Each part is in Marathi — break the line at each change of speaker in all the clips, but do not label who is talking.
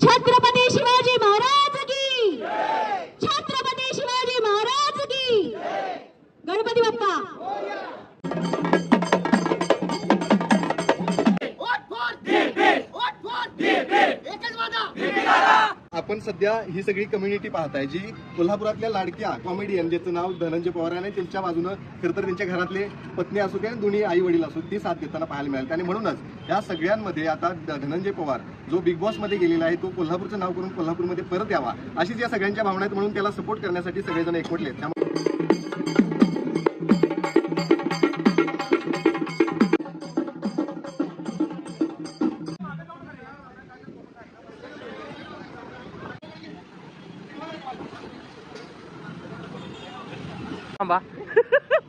छत्रपती शिवाजी महाराज की, छत्रपती शिवाजी महाराज की, गणपती बाप्पा।
आपण सध्या ही सगळी कम्युनिटी पाहताय जी कोल्हापुरातल्या लाडक्या कॉमेडियन, ज्याचं नाव धनंजय पवार आहे, त्यांच्या बाजूनं खरं तर त्यांच्या घरातले पत्नी असू द्या, दोन्ही आई वडील असू, ती साथ देताना पाहायला मिळाली. आणि म्हणूनच या सगळ्यांमध्ये आता धनंजय पवार जो बिग बॉस मध्ये गेलेला आहे, तो कोल्हापूरचं नाव करून कोल्हापूरमध्ये परत यावा अशीच या सगळ्यांच्या भावना आहेत. म्हणून त्याला सपोर्ट करण्यासाठी सगळेजण एकवटले.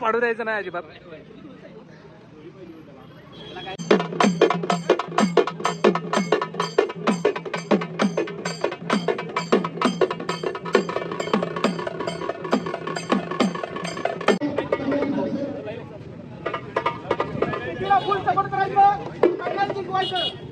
पाडू द्यायचं नाही अजिबात.
फुल सपोर्ट करायचं, फायनल जिंकवायचं.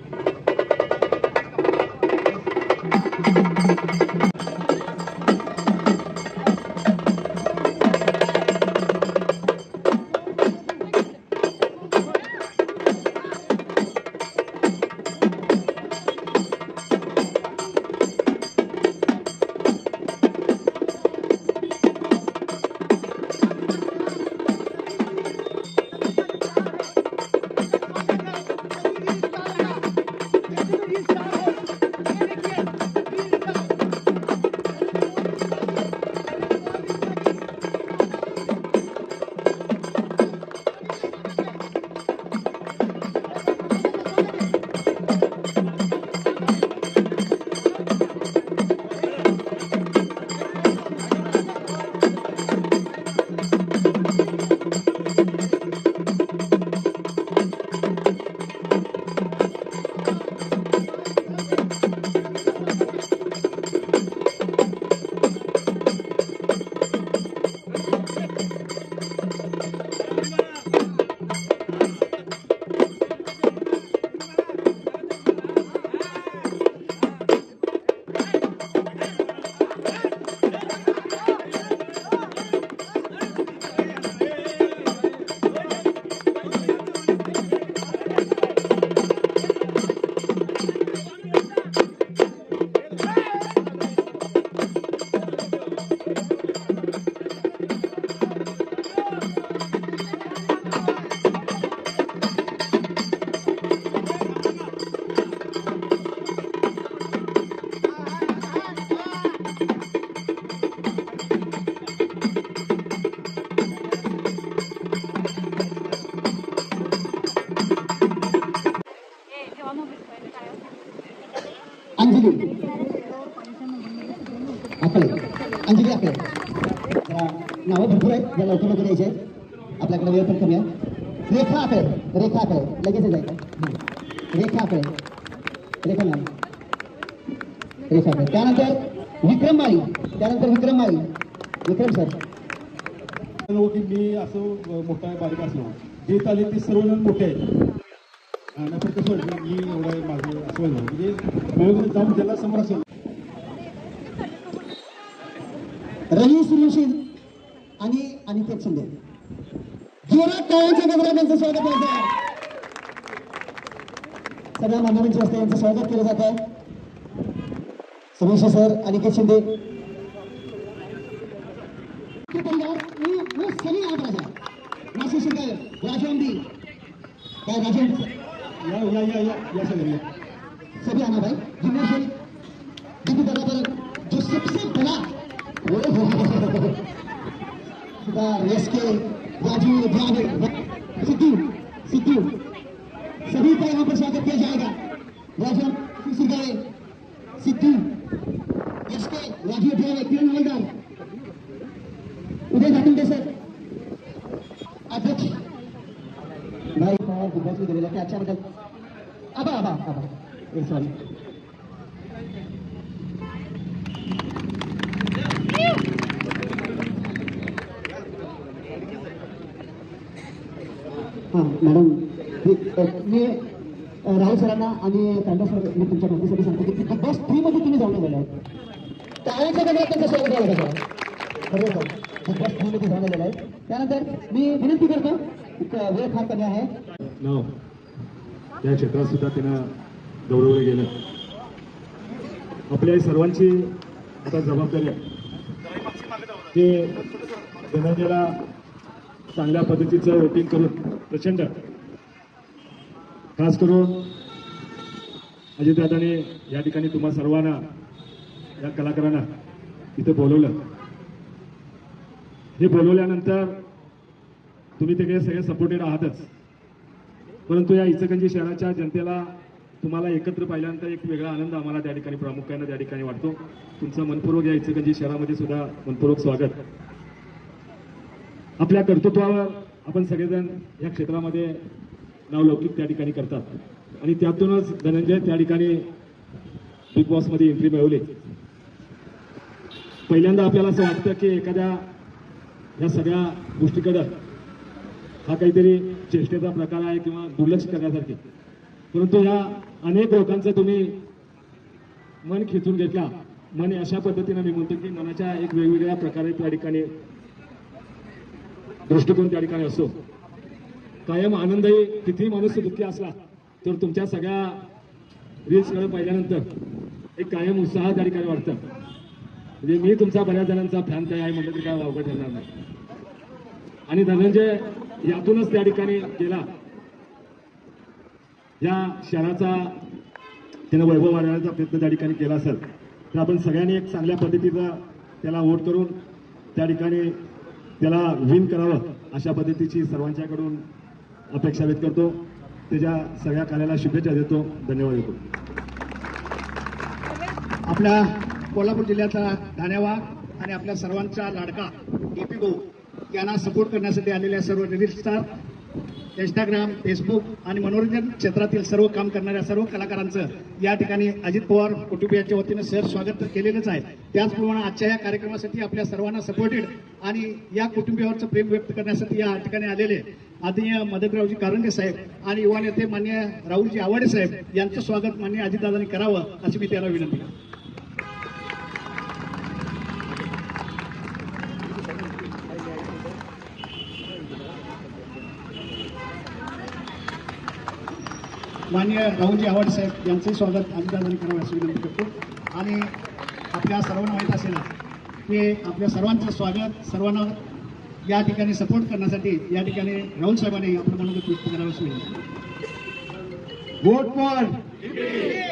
अंजली आपले अंजली आपले नावं भरपूर आहेत, जरा लवकर लवकर यायचे आहेत, आपल्याकडे वेळ पण कमी आहे. रेखा आपले, रेखा आपले लगेच जायचं. रेखा आपले, रेखा नाव, रेखा आपले. त्यानंतर विक्रम माळी, त्यानंतर विक्रम माळी. विक्रम सर.
की मी असं मोठा बारीक असलो, जे चालेल ते सर्वजण मोठे आहेत. आणि कसं वाटतं मी एवढं माझं असं व्हायचं म्हणजे वेळेमध्ये जाऊन त्याला समोर असेल.
रवी सूर्यशील आणि अनिकेत शिंदे, जोरात टाळ्यांच्या गजरात यांचं स्वागत करायचं आहे. सगळ्या मान्यवरांच्या हस्ते यांचं स्वागत केलं जात आहे. सूर्यशील सर, अनिकेत शिंदे वो सनी आप राजा नाशिक शिकाय राजवंदी क्या राजेंद्र
या सगळे
सभी आना भाई. जिम्मेदारी दीदी दादा पर जो सबसे बड़ा रेस के राजू द्राविड सिद्धू सिद्धू सभी का यहाँ पर स्वागत किया जाएगा. राजू सिंगारे सिद्धू रेस के राजू द्राविड किरण हवलदार उदय जातुंडे सर अध्यक्ष भाई पवार दिग्गज दिलेल्या त्याच्याबद्दल आबा आबा आबा सॉरी. हां मॅडम मी राहुल सरांना आणि तांडा सर मी तुमच्या माहितीसाठी सांगतो की बिग बॉस 3 मध्ये आहेत. टाळ्यांच्या गजरात त्यांचं स्वागत झालं पाहिजे. खरोखर बिग बॉस फॅमिली झालेलं आहे. त्यानंतर मी विनंती करतो, वेळ फार कमी आहे.
नाव त्या क्षेत्रात सुद्धा त्यांना गौरवलं गेलं. आपल्या सर्वांची आता जबाबदारी आहे की धनंजयला चांगल्या पद्धतीचं वोटिंग करून प्रचंड, खास करून अजितदादांनी या ठिकाणी तुम्हा सर्वांना, या कलाकारांना इथं बोलवलं. हे बोलवल्यानंतर तुम्ही तिकडे सगळे सपोर्टेड आहातच, परंतु या इचलकरंजी शहराच्या जनतेला तुम्हाला एकत्र पाहिल्यानंतर एक वेगळा आनंद आम्हाला त्या ठिकाणी प्रामुख्यानं त्या ठिकाणी वाटतो. तुमचं मनपूर्वक या इचलकरंजी शहरामध्ये सुद्धा मनपूर्वक स्वागत. आपल्या कर्तृत्वावर आपण सगळेजण या क्षेत्रामध्ये नावलौकिक त्या ठिकाणी करतात आणि त्यातूनच धनंजय त्या ठिकाणी बिग बॉसमध्ये एंट्री मिळवली. पहिल्यांदा आपल्याला असं वाटतं की एखाद्या या सगळ्या गोष्टीकडं हा काहीतरी चेष्टेचा प्रकार आहे किंवा दुर्लक्ष करण्यासारखे, परंतु या अनेक लोकांचं तुम्ही मन खेचून घेतला. मन अशा पद्धतीनं मी म्हणतो की मनाच्या एक वेगवेगळ्या प्रकारे त्या ठिकाणी दृष्टिकोन त्या ठिकाणी असतो. कायम आनंदही, कितीही माणूस दुःखी असला तर तुमच्या सगळ्या रील्सकडे पाहिल्यानंतर एक कायम उत्साह त्या ठिकाणी वाटतं. म्हणजे मी तुमचा बऱ्याच जणांचा फॅन काय आहे म्हटलं तरी काय वावगं ठरणार नाही. आणि धनंजय यातूनच त्या ठिकाणी गेला, या शहराचा त्यानं वैभव वाढवण्याचा प्रयत्न त्या ठिकाणी केला असेल तर आपण सगळ्यांनी एक चांगल्या पद्धतीचा त्याला वोट करून त्या ठिकाणी त्याला विन करावं अशा पद्धतीची सर्वांच्याकडून अपेक्षा व्यक्त करतो. त्याच्या सगळ्या कार्याला शुभेच्छा देतो. धन्यवाद देतो.
आपल्या कोल्हापूर जिल्ह्याचा धान्यवाद आणि आपल्या सर्वांचा लाडका डीपी भाऊ यांना सपोर्ट करण्यासाठी आलेल्या सर्व रील स्टार, इंस्टाग्राम, फेसबुक आणि मनोरंजन क्षेत्रातील सर्व काम करणाऱ्या सर्व कलाकारांचं या ठिकाणी अजित पवार कुटुंबियांच्या वतीनं सर स्वागत केलेलंच आहे. त्याचप्रमाणे आजच्या या कार्यक्रमासाठी आपल्या सर्वांना सपोर्टेड आणि या कुटुंबियावरचं प्रेम व्यक्त करण्यासाठी या ठिकाणी आलेले आदरणीय मदनरावजी कारंडे साहेब आणि युवा नेते मान्य राहुलजी आवाडे साहेब यांचं स्वागत मान्य अजितदादांनी करावं अशी मी त्याला विनंती करतो. माननीय राहुलजी आवाडे साहेब यांचंही स्वागत अजितदादांनी करावं अशी विनंती करतो. आणि आपल्या सर्वांना माहीत असेल की आपल्या सर्वांचं स्वागत, सर्वांना या ठिकाणी सपोर्ट करण्यासाठी या ठिकाणी राहुल साहेबांनी आपलं मनोगत व्यक्त करावं अशी विनंती. Vote for,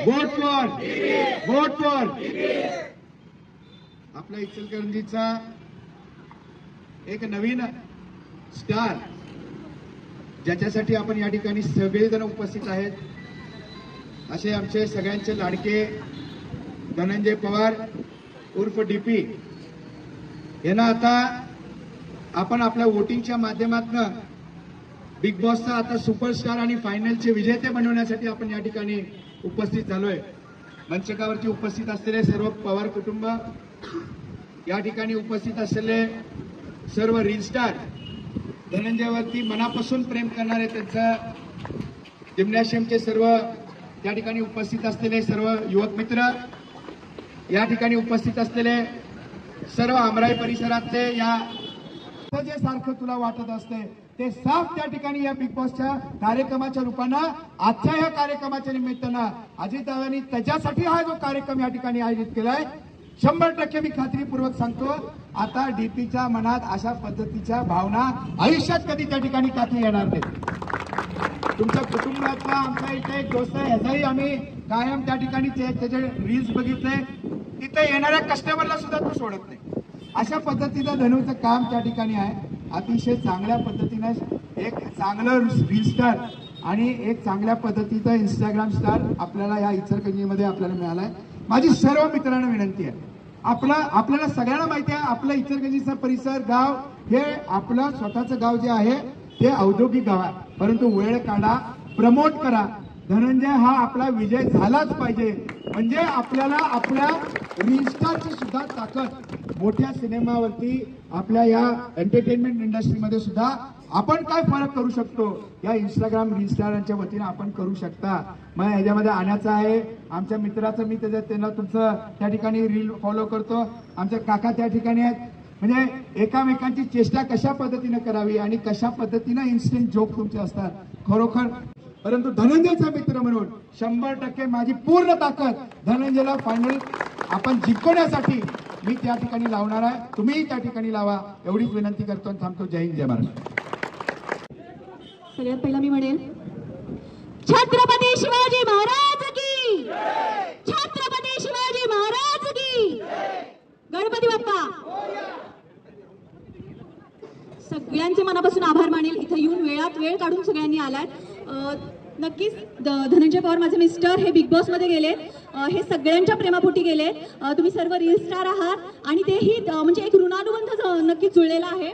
vote for, vote for. आपल्या इचलकरंजीचा एक नवीन स्टार ज्याच्यासाठी आपण या ठिकाणी सगळेजण उपस्थित आहेत, असे आमचे सगळ्यांचे लाडके धनंजय पवार उर्फ डीपी यांना आता आपण आपल्या वोटिंगच्या माध्यमातून बिग बॉसचा आता सुपरस्टार आणि फायनलचे विजेते बनवण्यासाठी आपण या ठिकाणी उपस्थित झालोय. मंचकावरती उपस्थित असलेले सर्व पवार कुटुंब, या ठिकाणी उपस्थित असलेले सर्व रील स्टार, धनंजयवरती मनापासून प्रेम करणारे त्यांचं जिम्नॅशियमचे सर्व या ठिकाणी उपस्थित असलेले सर्व युवक मित्र, या ठिकाणी उपस्थित असलेले सर्व आमराई परिसरातले, या जे सारखं तुला वाटत असते ते साफ त्या ठिकाणी या बिग बॉसच्या कार्यक्रमाच्या रूपानं आजच्या या कार्यक्रमाच्या निमित्तानं अजितदादांनी त्याच्यासाठी हा जो कार्यक्रम या ठिकाणी आयोजित केलाय. 100% मी खात्रीपूर्वक सांगतो, आता डीपीच्या मनात अशा पद्धतीच्या भावना आयुष्यात कधी त्या ठिकाणी काठी येणार नाही. तुमच्या कुटुंबातला आमचा इथे एक दोस्त आहे, ह्याचाही आम्ही कायम त्या ठिकाणी त्याचे रील्स बघितले. तिथे येणाऱ्या कस्टमरला सुद्धा तो सोडत नाही. अशा पद्धतीचं धनुचं काम त्या ठिकाणी आहे. अतिशय चांगल्या पद्धतीनं एक चांगलं रील स्टार आणि एक चांगल्या पद्धतीचा इंस्टाग्राम स्टार आपल्याला या इचलकरंजीमध्ये आपल्याला मिळालाय. माझी सर्व मित्रांना विनंती आहे, आपल्याला सगळ्यांना माहिती आहे आपलं इचलकरंजीचा परिसर, गाव हे आपलं स्वतःचं गाव जे आहे ते औद्योगिक गाव आहे, परंतु वेळ काढा, प्रमोट करा. धनंजय हा आपला विजय झालाच पाहिजे. म्हणजे आपल्याला आपल्या रील स्टारची सुद्धा ताकद मोठ्या सिनेमावरती आपल्या या एंटरटेनमेंट इंडस्ट्रीमध्ये सुद्धा आपण काय फरक करू शकतो या इंस्टाग्राम रील स्टारांच्या वतीने आपण करू शकता. मग याच्यामध्ये आणायचं आहे आमच्या मित्राचं मी त्यांना तुमचं त्या ठिकाणी रील फॉलो करतो. आमचे काका त्या ठिकाणी आहेत. म्हणजे एकामेकांची चेष्टा कशा पद्धतीने करावी आणि कशा पद्धतीने इन्स्टंट जोक तुमचे असतात खरोखर. परंतु धनंजयचा मित्र म्हणून 100% माझी पूर्ण ताकद धनंजयला फायनल आपण जिंकवण्यासाठी मी त्या ठिकाणी लावणार आहे. तुम्हीही त्या ठिकाणी लावा एवढीच विनंती करतो आणि थांबतो. जय हिंद जय महाराष्ट्र.
सगळ्यात पहिला मी म्हणेल छत्रपती शिवाजी महाराज की, छत्रपती शिवाजी महाराज की, गणपती बाप्पा. सगळ्यांचे मनापासून आभार मानेल. इथं येऊन वेळात वेळ काढून सगळ्यांनी आलात. नक्कीच धनंजय पवार माझे मिस्टर हे बिग बॉस मध्ये गेले. हे सगळ्यांच्या प्रेमापोटी गेले. तुम्ही सर्व रील स्टार आहात आणि तेही म्हणजे एक ऋणानुबंध नक्कीच जुळलेला आहे.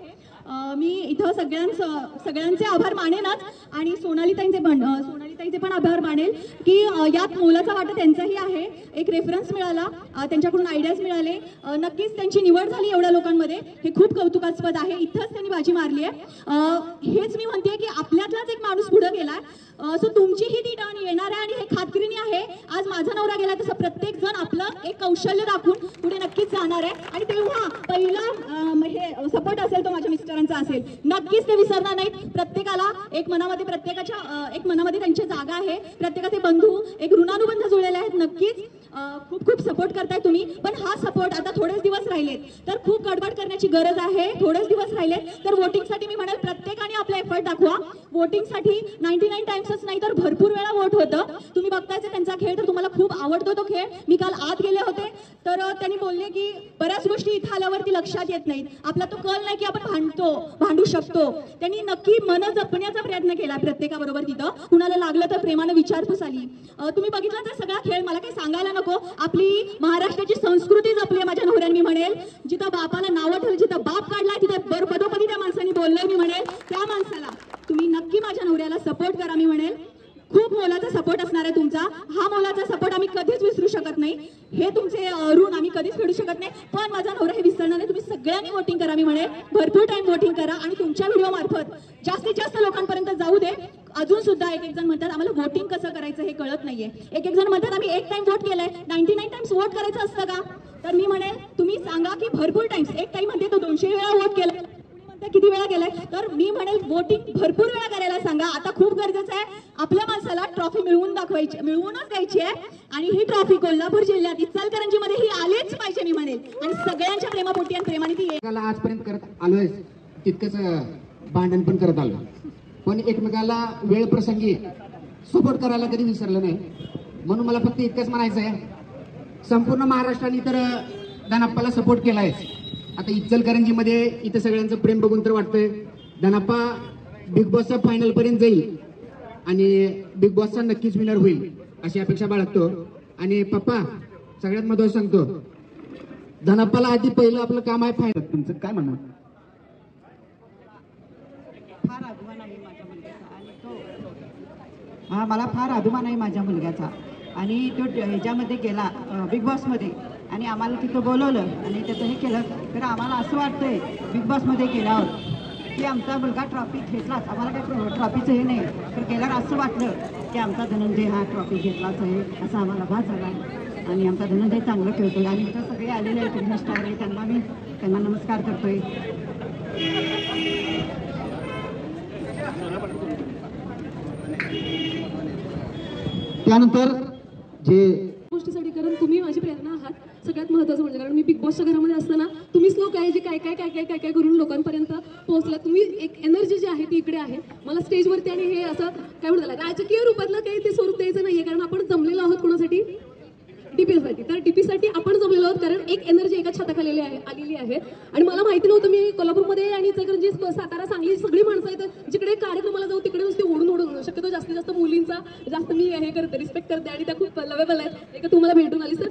मी इथं सगळ्यांचे आभार मानेनच आणि सोनालीताईंचे पण आभार मानेल की यात मोलाचा वाटा त्यांचाही आहे. एक रेफरन्स मिळाला, त्यांच्याकडून आयडियाज मिळाले. नक्कीच त्यांची निवड झाली एवढ्या लोकांमध्ये, हे खूप कौतुकास्पद आहे. इथंच त्यांनी बाजी मारली आहे. हेच मी म्हणते की आपल्यातलाच एक माणूस पुढे गेलाय. सो तुमचीही ती टर्न येणार आहे आणि हे खात्रीने आहे. आज माझा नवरा गेला तसं प्रत्येक जण आपलं एक कौशल्य दाखवून पुढे नक्कीच जाणार आहे. आणि तेव्हा पहिला हे सपोर्ट असेल तो माझ्या मिस्टरांचा असेल. नक्कीच ते विसरणार नाहीत. प्रत्येकाला एक मनामध्ये एक मनामध्ये त्यांची जागा आहे. प्रत्येकाचे बंधू एक ऋणानुबंध जुळलेले आहेत. नक्कीच खूप खूप सपोर्ट करताय तुम्ही. पण हा सपोर्ट आता थोडेच दिवस राहिलेत तर खूप गडबड करण्याची गरज आहे. थोडेच दिवस राहिलेत तर वोटिंगसाठी मी म्हणेल प्रत्येकाने आपला एफर्ट दाखवा. वोटिंगसाठी 99 टाइम्सच नाही तर भरपूर वेळा वोट होतं. तुम्ही बघतायच त्यांचा खेळ तर तुम्हाला खूप आवडतो तो खेळ. मी काल आत गेले होते तर त्यांनी बोलले की बऱ्याच गोष्टी इथं आल्यावरती लक्षात येत नाहीत. आपला तो कल नाही की आपण भांडू शकतो. त्यांनी नक्की मन जपण्याचा प्रयत्न केला प्रत्येकाबरोबर. तिथं कुणाला लागलं तर प्रेमानं विचारपूस आली. तुम्ही बघितला तर सगळा खेळ मला काही सांगायला नको. आपली महाराष्ट्राची संस्कृती जपली आहे माझ्या नवऱ्याने. मी म्हणेल जिथं बापाला नावं ठेवलं, जिथं बाप काढलाय तिथं बरोबरी त्या माणसाने बोललंय. मी म्हणेल त्या माणसाला तुम्ही नक्की माझ्या नवऱ्याला सपोर्ट करा. मी म्हणेल खूप मोलाचा सपोर्ट असणार आहे तुमचा. हा मोलाचा सपोर्ट आम्ही कधीच विसरू शकत नाही. हे तुमचे ऋण आम्ही कधीच फेडू शकत नाही. पण माझा नवरा हे विसरणार नाही. तुम्ही सगळ्यांनी वोटिंग करा. मी म्हणेल भरपूर टाइम वोटिंग करा आणि तुमच्या व्हिडिओ मार्फत जास्तीत जास्त लोकांपर्यंत जाऊ दे. अजून सुद्धा एक जण म्हणतात आम्हाला वोटिंग कसं करायचं हे कळत नाहीये. एक जण म्हणतात आम्ही एक टाइम वोट केलंय. 99 टाइम्स वोट करायचं असतं का? तर मी म्हणेल तुम्ही सांगा की भरपूर टाइम्स. एक टाइम म्हणते तो 200 वेळा वोट केलं, किती वेळा केलाय? तर मी म्हणेल वोटिंग भरपूर वेळा करायला सांगा. आता खूप गरजेचं आहे. आपल्या माणसाला ट्रॉफी मिळवूनच द्यायची आहे आणि ही ट्रॉफी कोल्हापूर जिल्ह्यात इचलकरंजीमध्ये ही आलीच पाहिजे. मी म्हणेल आणि सगळ्यांच्या प्रेमापोटी आणि प्रेमाने ती
आजपर्यंत करत आलोय तितकंच भांडण पण करत आलो. पण एकमेकाला वेळ प्रसंगी सपोर्ट करायला कधी विसरलं नाही. म्हणून मला फक्त इतकंच म्हणायचं आहे, संपूर्ण महाराष्ट्राने तर धनाप्पाला सपोर्ट केलाय. आता इचलकरंजीमध्ये इथं सगळ्यांचं प्रेम बघून तर वाटतंय धनाप्पा बिग बॉसच्या फायनल पर्यंत जाईल आणि बिग बॉसचा नक्कीच विनर होईल अशी अपेक्षा बाळगतो. आणि पप्पा सगळ्यात महत्त्वाचं सांगतो, धनाप्पाला आधी पहिलं आपलं काम आहे फायनल. तुमचं काय म्हणणं?
फार अभिमान आहे माझ्या मुलग्याचा आणि तो मला फार अभिमान आहे माझ्या मुलग्याचा. आणि तो ह्याच्यामध्ये गेला बिग बॉसमध्ये आणि आम्हाला तिथं बोलवलं आणि त्याचं हे केलं तर आम्हाला असं वाटतंय बिग बॉसमध्ये गेल्यावर की आमचा मुलगा ट्रॉफी घेतलाच. आम्हाला काही ट्रॉफीचं हे नाही तर गेल्यावर असं वाटलं की आमचा धनंजय हा ट्रॉफी घेतलाच आहे असं आम्हाला भास झाला. आणि आमचा धनंजय चांगलं खेळतोय आणि इथं सगळे आलेले आहेत फिल्म स्टार आहे त्यांना नमस्कार करतोय.
त्यानंतर जे
गोष्टीसाठी, कारण तुम्ही माझी प्रेरणा आहात सगळ्यात महत्त्वाचं म्हणजे. कारण मी बिग बॉसच्या घरामध्ये असताना तुम्हीच लोक आहे जे काय करून लोकांपर्यंत पोहोचला. तुम्ही एक एनर्जी जी आहे ती इकडे आहे. मला स्टेजवरती आणि हे असं काय म्हणतात राजकीय रूपातलं काही ते स्वरूप द्यायचं नाहीये. कारण आपण जमलेलो आहोत कोणासाठी? डीपीसाठी. तर डीपीसाठी आपण जमलेलो आहोत कारण एक एनर्जी एका छताखाली आलेली आहे. आणि मला माहिती नव्हतं मी कोल्हापूरमध्ये आणि इचलकरंजी सातारा सांगली सगळी माणसं आहेत जिकडे कार्यक्रमाला जाऊ तिकडे नुसते ओढून शक्यतो जास्तीत जास्त मुलींचा जास्त मी हे करते, रिस्पेक्ट करते आणि त्या खूप लवेबल आहेत. एक तुम्हाला भेटून आलीस तर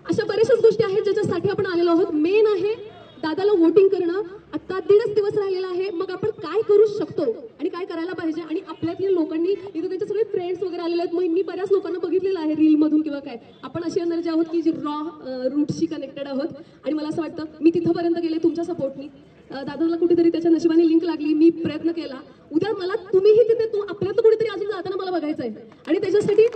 अशा बऱ्याचशाच गोष्टी आहेत ज्याच्यासाठी आपण आलेलो आहोत. मेन आहे दादाला वोटिंग करणं. आता 1.5 दिवस राहिलेला आहे. मग आपण काय करू शकतो आणि काय करायला पाहिजे. आणि आपल्यातल्या लोकांनी इथं त्यांचे सगळे फ्रेंड्स वगैरे आलेले आहेत. मग मी बऱ्याच लोकांना बघितलेलं आहे रीलमधून किंवा काय. आपण अशी एनर्जी आहोत की जी रूटशी कनेक्टेड आहोत. आणि मला असं वाटतं मी तिथंपर्यंत गेले तुमच्या सपोर्टनी. दादाला कुठेतरी त्याच्या नशिबाने लिंक लागली. मी प्रयत्न केला. उद्या मला तुम्हीही तिथे आपल्यात कुठेतरी अजून जाताना मला बघायचं आहे. आणि त्याच्यासाठी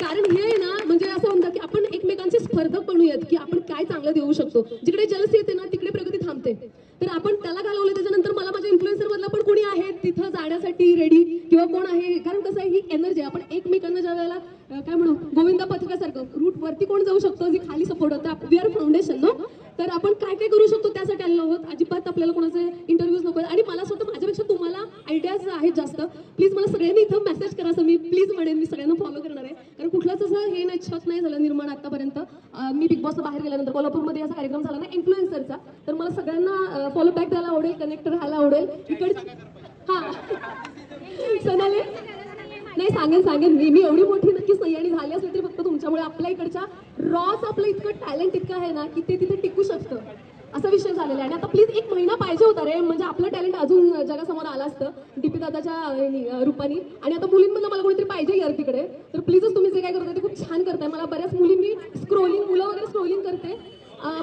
कारण हे ना म्हणजे असं म्हणतात की आपण एकमेकांचे स्पर्धक बनूयात की आपण काय चांगलं देऊ शकतो. जिकडे जलसी येते ना तिकडे प्रगती थांबते. तर आपण त्याला घालवलं, त्याच्यानंतर मला माझ्या इन्फ्लुएन्सर मधला पण कोणी आहे तिथं जाण्यासाठी रेडी किंवा कोण आहे, कारण कसं आहे ही एनर्जी आपण एकमेकांना ज्या वेळेला काय म्हणू गोविंदा पथकासारखं रूट वरती कोण जाऊ शकतो जी खाली सपोर्ट होतं. We are foundation no. तर आपण काय काय करू शकतो त्यासाठी आलेलो आहोत. अजिबात आपल्याला कोणाचे इंटरव्ह्यूज नको. आणि मला असं वाटतं माझ्यापेक्षा तुम्हाला आयडियाज आहेत जास्त. प्लीज मला सगळ्यांनी इथं मेसेज करा असं मी प्लीज म्हणेन. मी सगळ्यांना फॉलो करणार आहे, कारण कुठलाच असं हे नाही छत नाही झालं निर्माण आतापर्यंत. मी बिग बॉस बाहेर गेल्यानंतर कोल्हापूरमध्ये असा कार्यक्रम झाला ना इन्फ्लुएन्सरचा, तर मला सगळ्यांना फॉलो बॅक द्यायला आवडेल, कनेक्ट राहायला आवडेल इकडे. हां सोनाली नाही सांगेन मी एवढी मोठी नक्कीच नाही, आणि झाली असेल तरी फक्त तुमच्यामुळे. आपल्या इकडच्या रॉच आपलं इतकं टॅलेंट इतकं आहे ना की ते तिथे टिकू शकतं असा विषय झालेला आहे. आणि आता प्लीज 1 महिना पाहिजे होता रे, म्हणजे आपलं टॅलेंट अजून जगासमोर आलं असतं डीपी दादाच्या रूपानी. आणि आता मुलींमधलं मला कोणीतरी पाहिजे यार तिकडे. तर प्लीजच तुम्ही जे काय करताय ते खूप छान करताय. मला बऱ्याच मुलींनी मुलं वगैरे स्क्रोलिंग करते,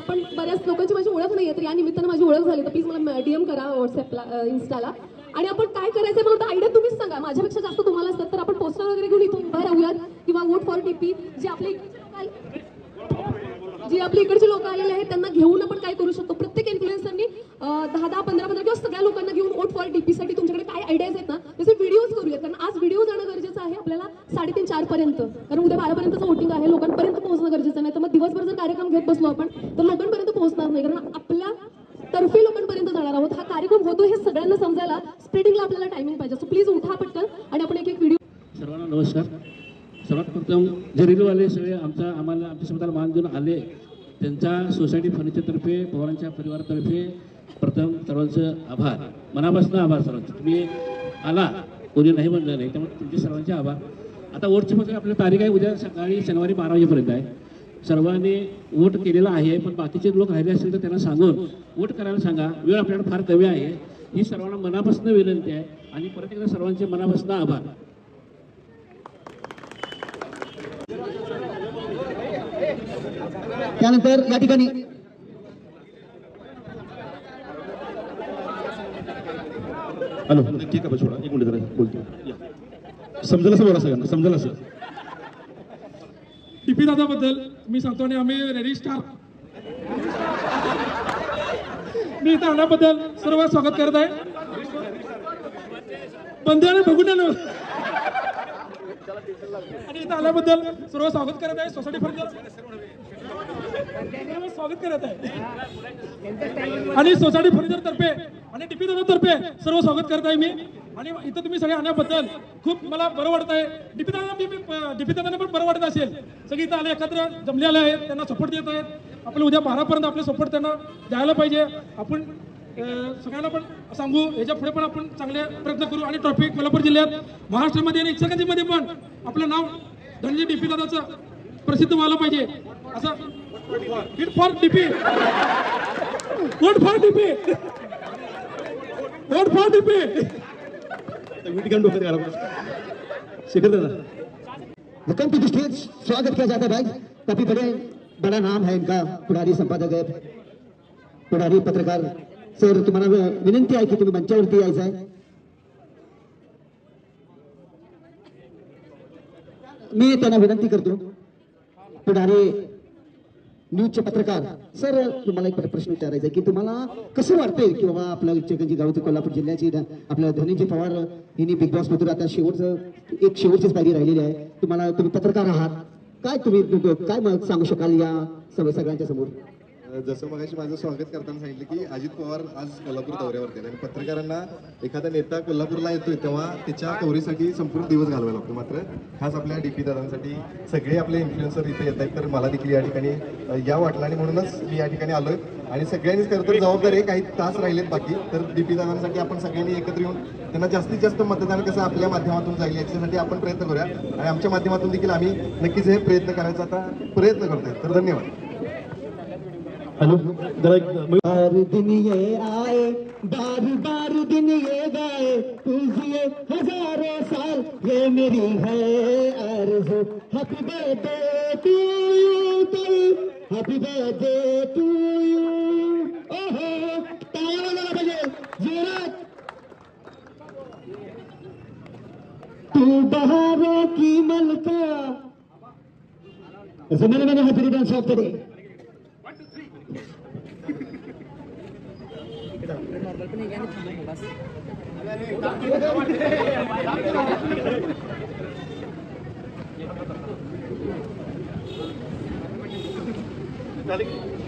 पण बऱ्याच लोकांची माझी ओळख नाही आहे, तर या निमित्तानं माझी ओळख झाली. तर प्लीज मला DM करा व्हॉट्सअपला इन्स्टाला. आणि आपण काय करायचंय मला तर आयडिया तुम्हीच सांगा, माझ्यापेक्षा जास्त तुम्हाला असतात. तर आपण पोस्टर वगैरे घेऊन इथून उभा राहूयात किंवा वोट फॉर DP जे आपली इकडची लोक आलेले आहेत त्यांना घेऊन आपण काय करू शकतो. प्रत्येक इन्फ्लुएन्सरनी 10-10, 15-15 किंवा सगळ्या लोकांना घेऊन वोट फॉर DP साठी तुमच्याकडे काय आयडियाज आहेत ना त्याचे व्हिडिओज करूयात. कारण आज व्हिडिओ जाणं गरजेचं आहे आपल्याला 3:30-4 पर्यंत, कारण उद्या 12 पर्यंतचं वोटिंग आहे. लोकांपर्यंत पोहोचणं गरजेचं नाही. तर मग दिवसभर जर कार्यक्रम घेत बसलो आपण तर लोकांपर्यंत पोहोचणार नाही, कारण आपल्या तर्फे लोकांपर्यंत जाणार आहोत. हा कार्यक्रम होतो हे सगळ्यांना समजायला स्प्रेडिंगला आपल्याला टायमिंग पाहिजे. सो प्लीज उठा पटकन आणि आपण एक व्हिडिओ.
सर्वांना नमस्कार. सर्वात प्रथम जे रीलवाले सगळे आम्हाला आमच्या शब्दाला मान देऊन आले त्यांचा सोसायटी फर्निचरतर्फे पवारांच्या परिवारातर्फे प्रथम सर्वांचं आभार, मनापासून आभार सर्वांचे. तुम्ही आला कोणी नाही म्हणलं नाही, त्यामुळे तुमचे सर्वांचे आभार. आता वोटची फक्त आपल्या तारीख आहे उद्या सकाळी शनिवारी 12 वाजेपर्यंत आहे. सर्वांनी वोट केलेला आहे, पण बाकीचे लोक राहिले असतील तर त्यांना सांगून वोट करायला सांगा. वेळ आपल्याकडे फार कमी आहे. ही सर्वांना मनापासून विनंती आहे आणि परत एकदा सर्वांचे मनापासून आभार.
त्यानंतर या ठिकाणी
हॅलो ठीक आहे सोडा, 1 मिनिट जरा बोलतो. समजेल असं बोला सगळ्यांना, समजेल असं.
DP दादाबद्दल मी सांगतो आणि आम्ही रेडी स्टार. मी इथं आल्याबद्दल सर्व स्वागत करत आहे. बंधूने बघून आलो आणि इथं आल्याबद्दल सर्व स्वागत करत आहे. सोसायटी फर्निचर स्वागत करत आहे आणि सोसायटी फर्निचर तर्फे आणि DP दादा तर्फे सर्व स्वागत करत आहे मी. आणि इथं तुम्ही सगळे आल्याबद्दल खूप मला बरं वाटत आहे. DP दादांना पण बरं वाटत असेल. सगळे इथं आले एकत्र जमलेले आहेत, त्यांना सपोर्ट देत आहेत. आपण उद्या 12 पर्यंत आपले सपोर्ट त्यांना द्यायला पाहिजे. आपण सगळ्यांना पण सांगू याच्या पुढे पण आपण चांगले प्रयत्न करू. आणि ट्रॉफी कोल्हापूर जिल्ह्यात महाराष्ट्रामध्ये आणि इचलकरंजीमध्ये पण आपलं नाव धनंजय DP दादाचं प्रसिद्ध व्हायला पाहिजे. असं hit for DP, vote for DP, vote for DP.
Welcome to the stage. स्वागत किया जाता है भाई. काफी बड़ा नाम है इनका. पुढारी संपादक है, पुढारी पत्रकार. सर तुम्हाला विनंती आहे की तुम्ही मंचावरती यायचं आहे. मी त्यांना विनंती करतो. पुढारी न्यूजचे पत्रकार सर, तुम्हाला एक प्रश्न विचारायचा आहे की तुम्हाला कसं वाटतंय की बाबा आपल्या इचलकरंजी गावातील कोल्हापूर जिल्ह्याची आपल्या धनंजय पवार यांनी बिग बॉस मधून आता शेवटचीच पायरी राहिलेली आहे. तुम्ही पत्रकार आहात, काय काय सांगू शकाल या सगळ्यांच्या समोर?
जसं मगाशी माझं स्वागत करताना सांगितलं की अजित पवार आज कोल्हापूर दौऱ्यावरती आहेत आणि पत्रकारांना एखादा नेता कोल्हापूरला येतोय तेव्हा त्याच्या कव्हरेजसाठी संपूर्ण दिवस घालवायला लागतो. मात्र खास आपल्या DP दादांसाठी सगळे आपले इन्फ्लुएन्सर इथे येत आहेत. तर मला देखील या ठिकाणी या वाटलं आणि म्हणूनच मी या ठिकाणी आलोय. आणि सगळ्यांनीच खरं तर जबाबदारी आहे. काही तास राहिलेत बाकी, तर DP दादांसाठी आपण सगळ्यांनी एकत्र येऊन त्यांना जास्तीत जास्त मतदान कसं आपल्या माध्यमातून जाईल याच्यासाठी आपण प्रयत्न करूया. आणि आमच्या माध्यमातून देखील आम्ही नक्कीच हे प्रयत्न करायचा आता प्रयत्न करतोय. तर धन्यवाद.
हॅलो
बार दिन ये आए, बार बार दिन ये गाए, तुझे हजारों साल ये मेरी है आरज़ू. Happy birthday to you, happy birthday to you. ओहो टाळ्या वाजवायला पाहिजे जोरात. तू बहारों की मलका, The many, many happy returns of the day.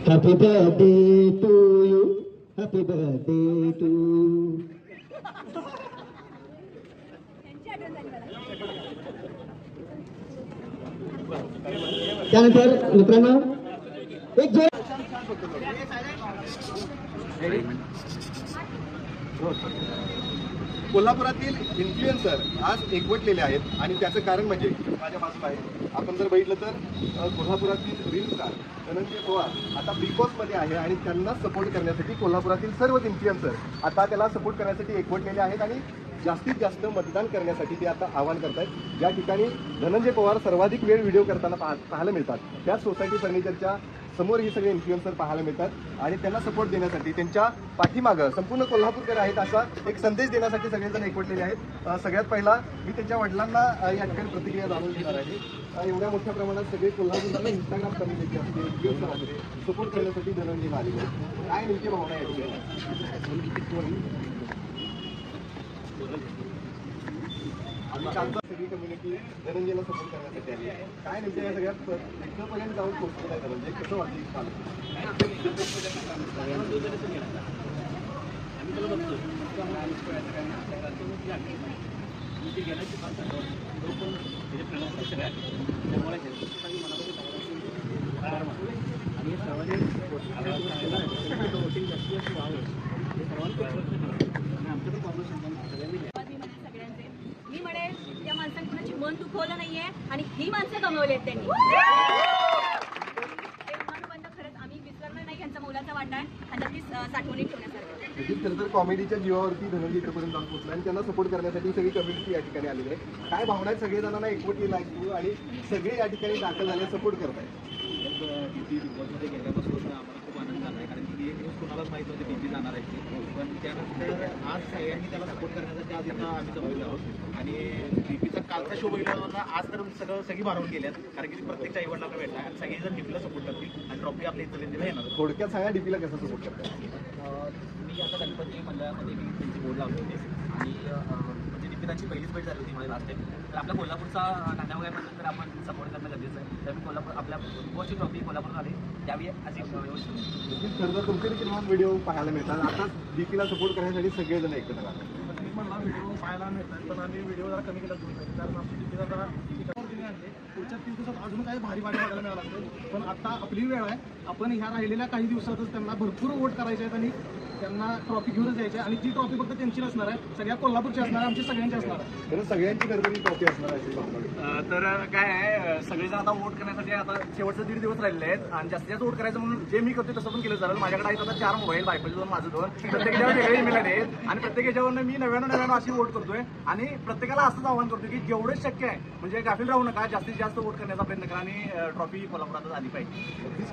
Happy birthday to you. Happy birthday to you. त्यानंतर मित्रांनो एक जोर
कोल्हापुरातील इन्फ्लुएन्सर आज एकवटलेले आहेत आणि त्याचं कारण म्हणजे माझ्या बाजूला आहे. आपण जर बघितलं तर कोल्हापुरातील रील स्टार धनंजय पवार आता बिग बॉसमध्ये आहे आणि त्यांना सपोर्ट करण्यासाठी कोल्हापुरातील सर्वच इन्फ्लुएन्सर आता त्याला सपोर्ट करण्यासाठी एकवटलेले आहेत आणि जास्तीत जास्त मतदान करण्यासाठी ते आता आवाहन करतायत. या ठिकाणी धनंजय पवार सर्वाधिक वेळ व्हिडिओ करताना पाहायला मिळतात. त्याच सोसायटी फर्निचरच्या समोर ही सगळे इन्फ्लुएन्सर पाहायला मिळतात आणि त्यांना सपोर्ट देण्यासाठी त्यांच्या पाठीमागं संपूर्ण कोल्हापूरकर आहेत असा एक संदेश देण्यासाठी सगळेजण एकवटलेले आहेत. सगळ्यात पहिला मी त्यांच्या वडिलांना या ठिकाणी प्रतिक्रिया जाणून घेणार आहे. एवढ्या मोठ्या प्रमाणात सगळे कोल्हापूरला इंस्टाग्राम कम्युनिटी असते इन्फ्लुएन्सर असते सपोर्ट करण्यासाठी धनंजयला आलेले आहेत. काय नेमकी भावना आहे? सगळी कम्युनिटी धनंजयला सपोर्ट करण्यासाठी आली आहे. काय नेमकं या सगळ्यात इथपर्यंत जाऊन पोहोचलेलं आहे धनंजय कसं वाटतं?
मी म्हणेन त्या माणसाने कुणाची मन दुखवलं नाहीये आणि ही माणसं गमावली त्यांनी. बंद खरंच आम्ही विसरणार नाही यांचा मोलाचा वाटा आहे आणि नक्कीच साठवणी ठेवण्यासारखं.
खरं तर कॉमेडीच्या जीवावरती धनंजय इथपर्यंत जाऊन पोहोचला आणि त्यांना सपोर्ट करण्यासाठी सगळी कम्युनिटी या ठिकाणी आलेली आहे. काय भावना आहेत? सगळे जणांना एकवटलेला आहे आणि सगळे या ठिकाणी दाखल झाले सपोर्ट करत आहेत.
बिग बॉसमध्ये गेल्यापासून आम्हाला खूप आनंद झाला आहे कारण की एक दिवस कोणालाच माहीत नव्हते बीपी जाणार आहे. पण त्यानंतर आज सगळ्यांनी त्याला सपोर्ट करण्यासाठी आज इथं आम्ही जमलेलो आहोत आणि बीपीचा कालचा शो बघितला आज तर सगळी भारावून गेल्यात कारण की प्रत्येक आईवडिलांना भेटला आणि सगळेजण डीपीला सपोर्ट करतील आणि ट्रॉफी आपल्या इथं येणार.
थोडक्यात सांगा डीपीला कसं सपोर्ट करतात?
मी आता गणपती मंडळामध्ये मी त्यांची बोर्ड लावली होती आणि म्हणजे डीपीतांची पहिलीच भेट झाली होती मला लास्ट टाइम. तर आपल्या कोल्हापूरचा नाण्या वगैरेपासून तर आपण सपोर्ट करणं गरजेचं आहे. तर मी कोल्हापूर आपल्या बिग ट्रॉफी कोल्हापूर आले त्यावेळी अशी व्यवस्थित
खरं तर तुमचे देखील व्हिडिओ पाहायला मिळतात. आता डीपीला सपोर्ट करण्यासाठी सगळेजण एकत्र आले.
मी म्हणला व्हिडिओ पाहायला मिळतात पण आम्ही व्हिडिओ जरा कमी केला कारण आमची डीपीला जरा आणले. पुढच्या 3 दिवसात अजून काही भारी बघायला मिळायला लागते. पण आता आपली वेळ आहे. आपण ह्या राहिलेल्या काही दिवसातच त्यांना भरपूर वोट करायचे आहेत आणि त्यांना ट्रॉफी घेऊनच जायची आणि ती ट्रॉफी फक्त त्यांची नसणार आहे सगळ्या कोल्हापूरची असणार आहे आमची सगळ्यांची असणार आहे.
तर सगळ्यांची खरं ट्रॉफी असणार आहे.
तर काय आहे सगळेजण आता वोट करण्यासाठी आता शेवटचे 1.5 दिवस राहिले आहेत आणि जास्तीत जास्त वोट करायचं म्हणून जे मी करतो तसं पण केलं जाईल. माझ्याकडे आहेत आता 4 मोबाईल बायकोचे 2 माझं 2 प्रत्येकाच्यावर वेगळे ईमेल आहेत आणि प्रत्येकाच्यावरनं मी 99 अशी वोट करतोय आणि प्रत्येकाला असंच आवाहन करतो की जेवढे शक्य आहे म्हणजे गाफील राहू नका जास्तीत जास्त वोट करण्याचा प्रयत्न करा आणि ट्रॉफी कोल्हापुरातच आली पाहिजे.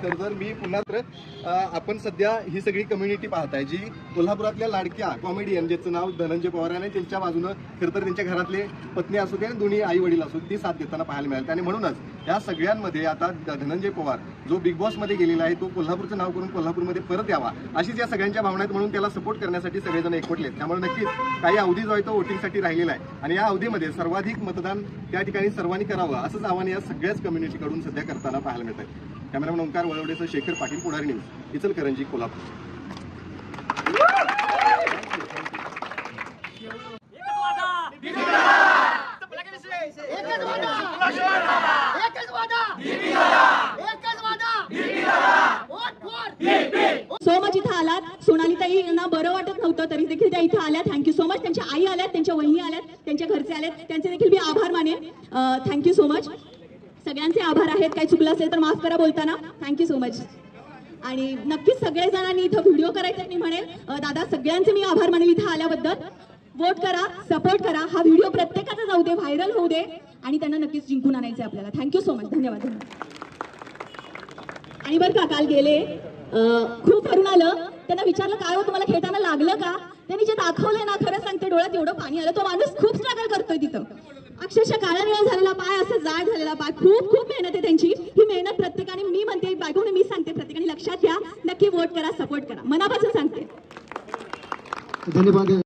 खरं तर मी पुन्हा तर आपण सध्या ही सगळी कम्युनिटी पाहताय जी कोल्हापुरातल्या लाडक्या कॉमेडियन ज्याचं नाव धनंजय पवार आहे. त्यांच्या बाजूनं खरं तर त्यांच्या घरातले पत्नी असू दे दोन्ही आई वडील असू ती साथ देताना पाहायला मिळाली आणि म्हणूनच या सगळ्यांमध्ये आता धनंजय पवार जो बिग बॉसमध्ये गेलेला आहे तो कोल्हापूरचं नाव करून कोल्हापूरमध्ये परत यावा अशीच या सगळ्यांच्या भावना आहेत. म्हणून त्याला सपोर्ट करण्यासाठी सगळेजण एकवटले. त्यामुळे नक्कीच काही अवधी जो आहे तो वोटिंगसाठी राहिलेला आहे आणि या अवधीमध्ये सर्वाधिक मतदान त्या ठिकाणी सर्वांनी करावं असंच आव्हान या सगळ्याच कम्युनिटीकडून सध्या करताना पाहायला मिळत आहे. कॅमेरामॅन ओंकार वळवडेसह Shekhar Patil, Pudhari news, Ichalkaranji, Kolhapur.
So much इथं आलात. सोनालीताई यांना बरं वाटत नव्हतं तरी देखील त्या इथं आल्यात. Thank you so much. त्यांच्या आई आल्यात, त्यांच्या वहिनी आल्यात, त्यांच्या घरचे आलेत, त्यांचे देखील मी आभार मानेन. Thank you so much. सगळ्यांचे आभार आहेत. काही चुकलं असेल तर माफ करा बोलताना. Thank you so much. आणि नक्कीच सगळेजणांनी इथं व्हिडिओ करायचे मी म्हणेल. दादा सगळ्यांचे मी आभार मानेल इथं आल्याबद्दल. वोट करा, सपोर्ट करा. हा व्हिडिओ प्रत्येकाचा जाऊ दे, व्हायरल होऊ दे आणि त्यांना नक्कीच जिंकून आणायचे आपल्याला. Thank you so much. धन्यवाद. आणि बरं का काल गेले खूप भरून आलं. त्यांना विचारलं काय हो तुम्हाला खेळताना लागलं का त्यांनी जे दाखवलंय ना, खरं सांगते डोळ्यात एवढं पाणी आलं. तो माणूस खूप स्ट्रगल करतोय तिथं, अक्षरशः काळा निळा झालेला पाय, असं जाड झालेला पाय. खूप खूप मेहनत आहे त्यांची. ही मेहनत प्रत्येकाने, मी म्हणते बायकोने, मी सांगते प्रत्येकाने लक्षात घ्या. नक्की वोट करा, सपोर्ट करा, मनापासून सांगते.
धन्यवाद.